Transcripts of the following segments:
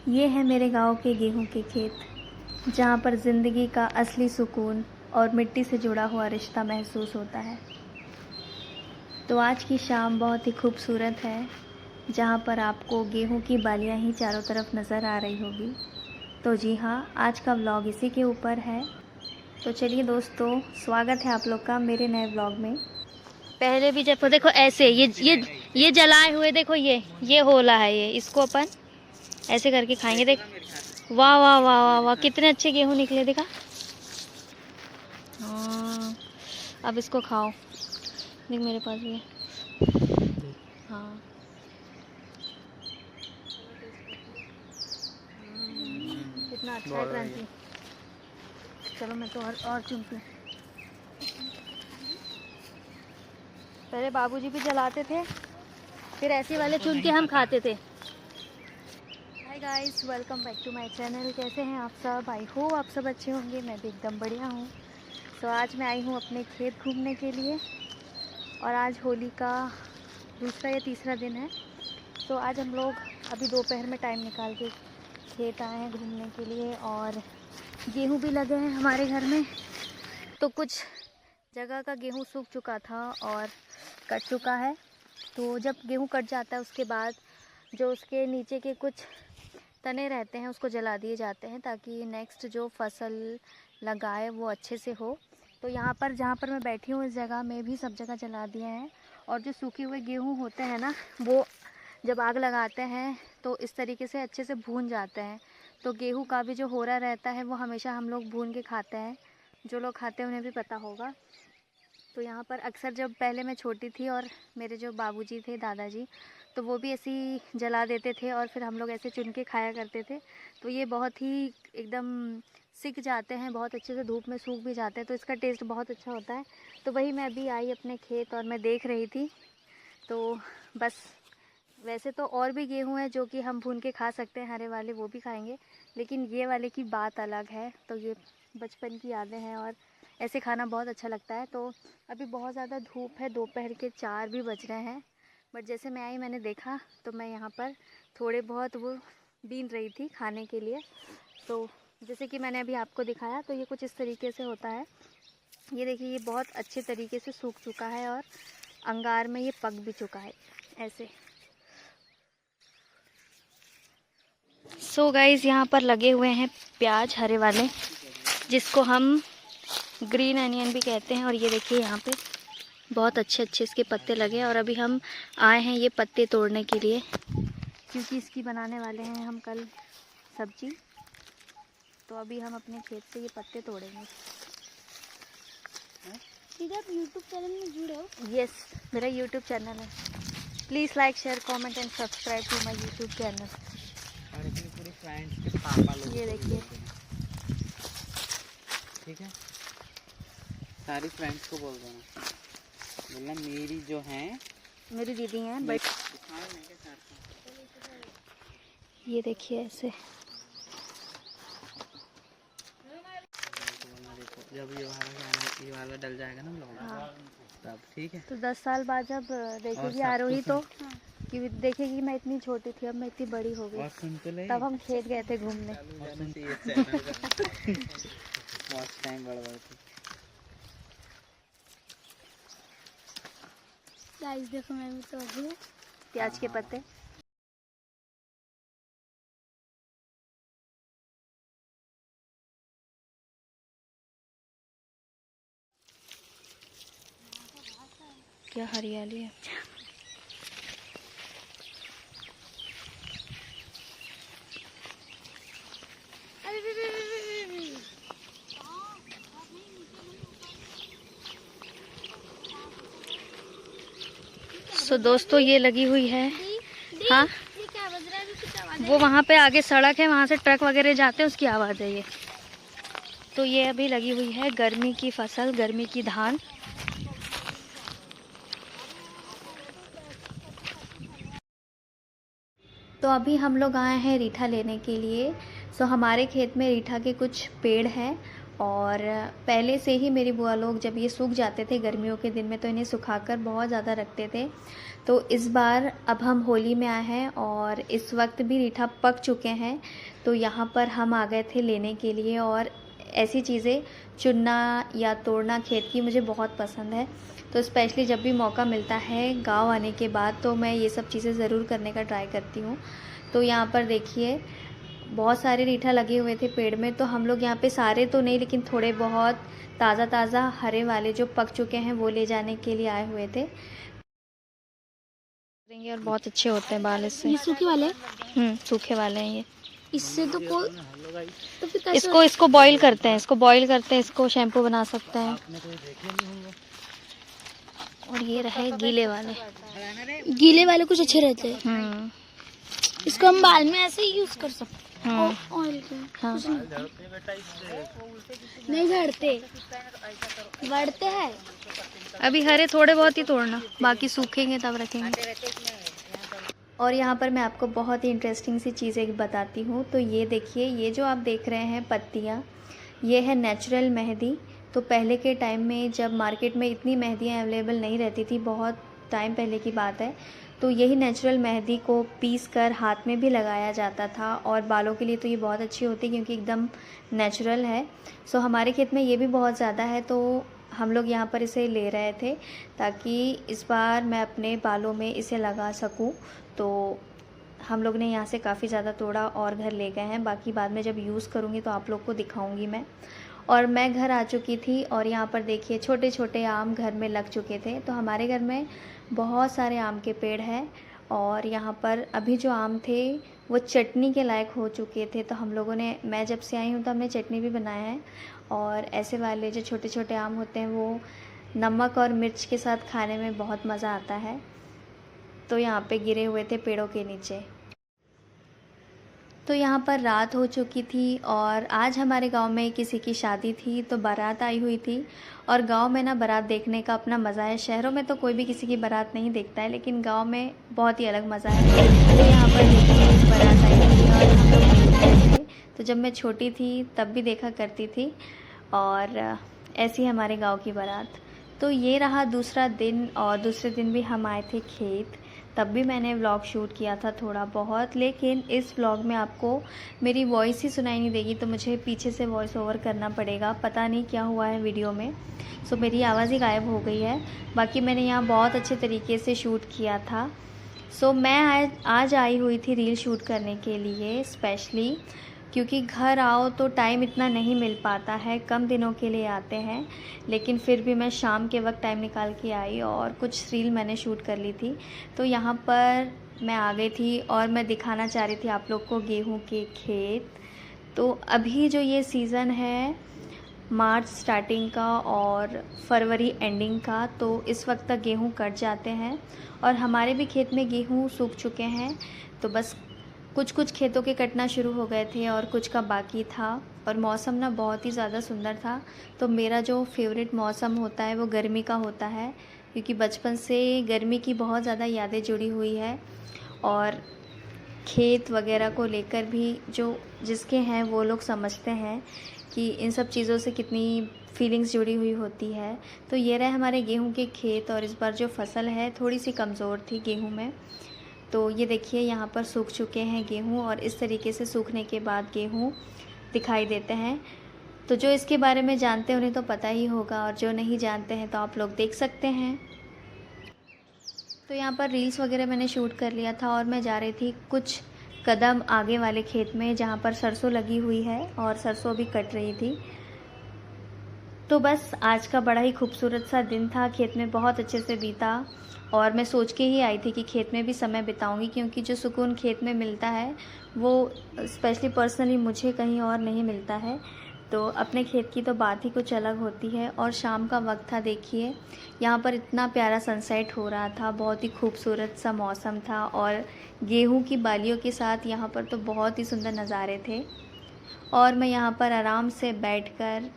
ये है मेरे गांव के गेहूं के खेत, जहां पर ज़िंदगी का असली सुकून और मिट्टी से जुड़ा हुआ रिश्ता महसूस होता है। तो आज की शाम बहुत ही खूबसूरत है, जहां पर आपको गेहूं की बालियां ही चारों तरफ नज़र आ रही होगी। तो जी हाँ, आज का व्लॉग इसी के ऊपर है। तो चलिए दोस्तों, स्वागत है आप लोग का मेरे नए व्लॉग में। पहले भी जब देखो ऐसे ये जलाए हुए देखो, ये होला है, ये इसको अपन ऐसे करके खाएंगे। देख, वाह वाह वाह वाह वाह, कितने अच्छे गेहूं निकले, देखा। हाँ, अब इसको खाओ। देख मेरे पास भी है। हाँ, कितना अच्छा है क्रंची। चलो मैं तो और चुनती हूँ। पहले बाबूजी भी जलाते थे, फिर ऐसे वाले चुन के हम खाते थे। Hi guys, welcome back to my channel. कैसे हैं आप सब? आई होप आप सब अच्छे होंगे। मैं भी एकदम बढ़िया हूँ। तो आज मैं आई हूँ अपने खेत घूमने के लिए, और आज होली का दूसरा या तीसरा दिन है। तो आज हम लोग अभी दोपहर में टाइम निकाल के खेत आए हैं घूमने के लिए, और गेहूं भी लगे हैं हमारे घर में। तो कुछ जगह का गेहूं सूख चुका था और कट चुका है। तो जब गेहूं कट जाता है उसके बाद जो उसके नीचे के कुछ तने रहते हैं उसको जला दिए जाते हैं, ताकि नेक्स्ट जो फसल लगाए वो अच्छे से हो। तो यहाँ पर जहाँ पर मैं बैठी हूँ इस जगह में भी सब जगह जला दिए हैं। और जो सूखे हुए गेहूँ होते हैं ना, वो जब आग लगाते हैं तो इस तरीके से अच्छे से भून जाते हैं। तो गेहूँ का भी जो होरा रहता है वो हमेशा हम लोग भून के खाते हैं। जो लोग खाते हैं उन्हें भी पता होगा। तो यहाँ पर अक्सर जब पहले मैं छोटी थी और मेरे जो बाबूजी थे, दादाजी, तो वो भी ऐसे ही जला देते थे और फिर हम लोग ऐसे चुन के खाया करते थे। तो ये बहुत ही एकदम सिक जाते हैं, बहुत अच्छे से धूप में सूख भी जाते हैं, तो इसका टेस्ट बहुत अच्छा होता है। तो वही मैं अभी आई अपने खेत और मैं देख रही थी। तो बस, वैसे तो और भी गेहूँ हैं जो कि हम भून के खा सकते हैं, हरे वाले वो भी खाएंगे, लेकिन ये वाले की बात अलग है। तो ये बचपन की यादें हैं और ऐसे खाना बहुत अच्छा लगता है। तो अभी बहुत ज़्यादा धूप है, दोपहर के 4 भी बज रहे हैं, बट जैसे मैं आई मैंने देखा तो मैं यहाँ पर थोड़े बहुत वो बीन रही थी खाने के लिए। तो जैसे कि मैंने अभी आपको दिखाया, तो ये कुछ इस तरीके से होता है। ये देखिए, ये बहुत अच्छे तरीके से सूख चुका है और अंगार में ये पक भी चुका है ऐसे। सो गाइस, यहाँ पर लगे हुए हैं प्याज हरे वाले, जिसको हम ग्रीन अनियन भी कहते हैं। और ये देखिए यहाँ पे बहुत अच्छे अच्छे इसके पत्ते लगे हैं, और अभी हम आए हैं ये पत्ते तोड़ने के लिए, क्योंकि इसकी बनाने वाले हैं हम कल सब्जी। तो अभी हम अपने खेत से ये पत्ते तोड़ेंगे। आप यूट्यूब चैनल में जुड़े हो? यस, मेरा यूट्यूब चैनल है। Please like, share, comment and subscribe to my YouTube channel. और अपने पूरे फ्रेंड्स के पापा लोग, ये देखिए, ठीक है, सारी फ्रेंड्स को बोल देना, बोलना मेरी जो हैं, मेरी दीदी हैं। बट ये देखिए ऐसे, जब ये वाला डल जाएगा ना लोग, हाँ, तब ठीक है। तो 10 साल बाद जब देखेगी आरोही, तो कि देखेगी मैं इतनी छोटी थी, अब मैं इतनी बड़ी हो गई, और सुन तो ले, तब हम खेत गए थे घूमने। और सुन ये चैनल का बहुत टाइम बढ़ थी। गाइस देखो, मैं भी तो अभी प्याज के पत्ते। क्या हरियाली है। सो दोस्तों, ये लगी हुई है। हाँ, ये क्या बज रहा है? किसकी आवाज है? वो वहाँ पे आगे सड़क है, वहाँ से ट्रक वगैरह जाते हैं, उसकी आवाज़ है ये। तो ये अभी लगी हुई है गर्मी की फसल, गर्मी की धान। तो अभी हम लोग आए हैं रीठा लेने के लिए। सो हमारे खेत में रीठा के कुछ पेड़ हैं, और पहले से ही मेरी बुआ लोग जब ये सूख जाते थे गर्मियों के दिन में तो इन्हें सुखाकर बहुत ज़्यादा रखते थे। तो इस बार अब हम होली में आए हैं और इस वक्त भी रीठा पक चुके हैं, तो यहाँ पर हम आ गए थे लेने के लिए। और ऐसी चीज़ें चुनना या तोड़ना खेत की मुझे बहुत पसंद है, तो स्पेशली जब भी मौका मिलता है गांव आने के बाद तो मैं ये सब चीज़ें ज़रूर करने का ट्राई करती हूँ। तो यहाँ पर देखिए बहुत सारे रीठा लगे हुए थे पेड़ में, तो हम लोग यहाँ पे सारे तो नहीं लेकिन थोड़े बहुत ताज़ा ताज़ा हरे वाले जो पक चुके हैं वो ले जाने के लिए आए हुए थे। और बहुत अच्छे होते हैं बाल इससे। ये सूखे वाले? सूखे वाले हैं ये। इससे तो कोई तो फिर कैसे इसको बॉईल करते हैं, इसको शैम्पू बना सकते हैं। और ये रहे गीले वाले। गीले वाले कुछ अच्छे रहते हैं। इसको हम बाल में ऐसे ही यूज कर सकते हैं। ऑयल के हाँ। नहीं झड़ते, बढ़ते हैं। अभी हरे थोड़े बहुत ही तोड़ना, बाकी सूखेंगे तब रखेंगे। और यहाँ पर मैं आपको बहुत ही इंटरेस्टिंग सी चीज़ें बताती हूँ। तो ये देखिए, ये जो आप देख रहे हैं पत्तियाँ, ये है नेचुरल मेहंदी। तो पहले के टाइम में जब मार्केट में इतनी मेहंदियाँ अवेलेबल नहीं रहती थी, बहुत टाइम पहले की बात है, तो यही नेचुरल मेहंदी को पीस कर हाथ में भी लगाया जाता था। और बालों के लिए तो ये बहुत अच्छी होती है क्योंकि एकदम नेचुरल है। सो हमारे खेत में ये भी बहुत ज़्यादा है, तो हम लोग यहाँ पर इसे ले रहे थे ताकि इस बार मैं अपने बालों में इसे लगा सकूँ। तो हम लोग ने यहाँ से काफ़ी ज़्यादा तोड़ा और घर ले गए हैं। बाकी बाद में जब यूज़ करूँगी तो आप लोग को दिखाऊँगी मैं। और मैं घर आ चुकी थी और यहाँ पर देखिए छोटे छोटे आम घर में लग चुके थे। तो हमारे घर में बहुत सारे आम के पेड़ हैं और यहाँ पर अभी जो आम थे वो चटनी के लायक हो चुके थे। तो हम लोगों ने, मैं जब से आई हूँ तो हमने चटनी भी बनाया है। और ऐसे वाले जो छोटे छोटे आम होते हैं वो नमक और मिर्च के साथ खाने में बहुत मज़ा आता है। तो यहाँ पे गिरे हुए थे पेड़ों के नीचे। तो यहाँ पर रात हो चुकी थी और आज हमारे गांव में किसी की शादी थी, तो बारात आई हुई थी। और गांव में ना बारात देखने का अपना मज़ा है। शहरों में तो कोई भी किसी की बारात नहीं देखता है, लेकिन गांव में बहुत ही अलग मज़ा है। तो यहाँ पर देखिए बारात आई थी और हम लोग देख रहे थे। तो जब मैं छोटी थी तब भी देखा करती थी, और ऐसी हमारे गाँव की बारात। तो ये रहा दूसरा दिन, और दूसरे दिन भी हम आए थे खेत। तब भी मैंने व्लॉग शूट किया था थोड़ा बहुत, लेकिन इस व्लॉग में आपको मेरी वॉइस ही सुनाई नहीं देगी, तो मुझे पीछे से वॉइस ओवर करना पड़ेगा। पता नहीं क्या हुआ है वीडियो में, सो मेरी आवाज़ ही गायब हो गई है। बाकी मैंने यहाँ बहुत अच्छे तरीके से शूट किया था। सो मैं आज आई हुई थी रील शूट करने के लिए स्पेशली, क्योंकि घर आओ तो टाइम इतना नहीं मिल पाता है, कम दिनों के लिए आते हैं। लेकिन फिर भी मैं शाम के वक्त टाइम निकाल के आई और कुछ रील मैंने शूट कर ली थी। तो यहाँ पर मैं आ गई थी और मैं दिखाना चाह रही थी आप लोग को गेहूं के खेत। तो अभी जो ये सीज़न है मार्च स्टार्टिंग का और फरवरी एंडिंग का, तो इस वक्त तक गेहूँ कट जाते हैं। और हमारे भी खेत में गेहूँ सूख चुके हैं, तो बस कुछ कुछ खेतों के कटना शुरू हो गए थे और कुछ का बाकी था। और मौसम ना बहुत ही ज़्यादा सुंदर था। तो मेरा जो फेवरेट मौसम होता है वो गर्मी का होता है, क्योंकि बचपन से गर्मी की बहुत ज़्यादा यादें जुड़ी हुई है। और खेत वगैरह को लेकर भी जो जिसके हैं वो लोग समझते हैं कि इन सब चीज़ों से कितनी फीलिंग्स जुड़ी हुई होती है। तो ये रहे हमारे गेहूं के खेत, और इस बार जो फसल है थोड़ी सी कमज़ोर थी गेहूं में। तो ये देखिए यहाँ पर सूख चुके हैं गेहूँ, और इस तरीके से सूखने के बाद गेहूँ दिखाई देते हैं। तो जो इसके बारे में जानते हैं उन्हें तो पता ही होगा, और जो नहीं जानते हैं तो आप लोग देख सकते हैं। तो यहाँ पर रील्स वगैरह मैंने शूट कर लिया था और मैं जा रही थी कुछ कदम आगे वाले खेत में जहाँ पर सरसों लगी हुई है और सरसों भी कट रही थी। तो बस आज का बड़ा ही खूबसूरत सा दिन था, खेत में बहुत अच्छे से बीता। और मैं सोच के ही आई थी कि खेत में भी समय बिताऊंगी, क्योंकि जो सुकून खेत में मिलता है वो स्पेशली पर्सनली मुझे कहीं और नहीं मिलता है। तो अपने खेत की तो बात ही कुछ अलग होती है। और शाम का वक्त था, देखिए यहाँ पर इतना प्यारा सनसेट हो रहा था, बहुत ही खूबसूरत सा मौसम था, और गेहूं की बालियों के साथ यहाँ पर तो बहुत ही सुंदर नज़ारे थे। और मैं यहाँ पर आराम से बैठकर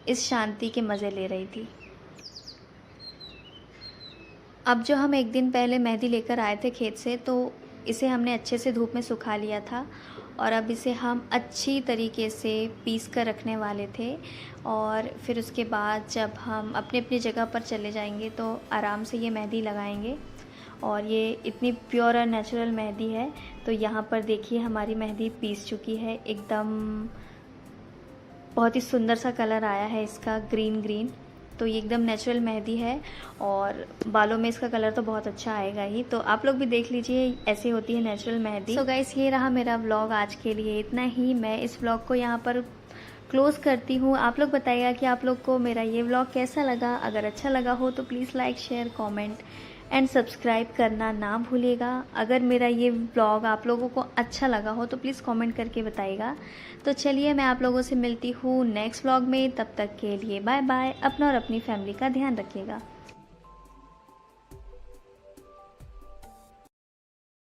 इस शांति के मज़े ले रही थी। अब जो हम एक दिन पहले मेहंदी लेकर आए थे खेत से, तो इसे हमने अच्छे से धूप में सुखा लिया था और अब इसे हम अच्छी तरीके से पीस कर रखने वाले थे। और फिर उसके बाद जब हम अपनी अपनी जगह पर चले जाएंगे तो आराम से ये मेहंदी लगाएंगे। और ये इतनी प्योर और नेचुरल मेहंदी है। तो यहाँ पर देखिए हमारी मेहंदी पीस चुकी है, एकदम बहुत ही सुंदर सा कलर आया है इसका, ग्रीन ग्रीन। तो ये एकदम नेचुरल मेहंदी है और बालों में इसका कलर तो बहुत अच्छा आएगा ही। तो आप लोग भी देख लीजिए, ऐसे होती है नेचुरल मेहंदी। सो गाइस, ये रहा मेरा व्लॉग आज के लिए, इतना ही। मैं इस व्लॉग को यहाँ पर क्लोज़ करती हूँ। आप लोग बताइएगा कि आप लोग को मेरा ये व्लॉग कैसा लगा। अगर अच्छा लगा हो तो please like, share, comment and subscribe करना ना भूलिएगा। अगर मेरा ये व्लॉग आप लोगों को अच्छा लगा हो तो प्लीज़ कमेंट करके बताइएगा। तो चलिए, मैं आप लोगों से मिलती हूँ नेक्स्ट व्लॉग में। तब तक के लिए बाय बाय। अपना और अपनी फैमिली का ध्यान रखिएगा।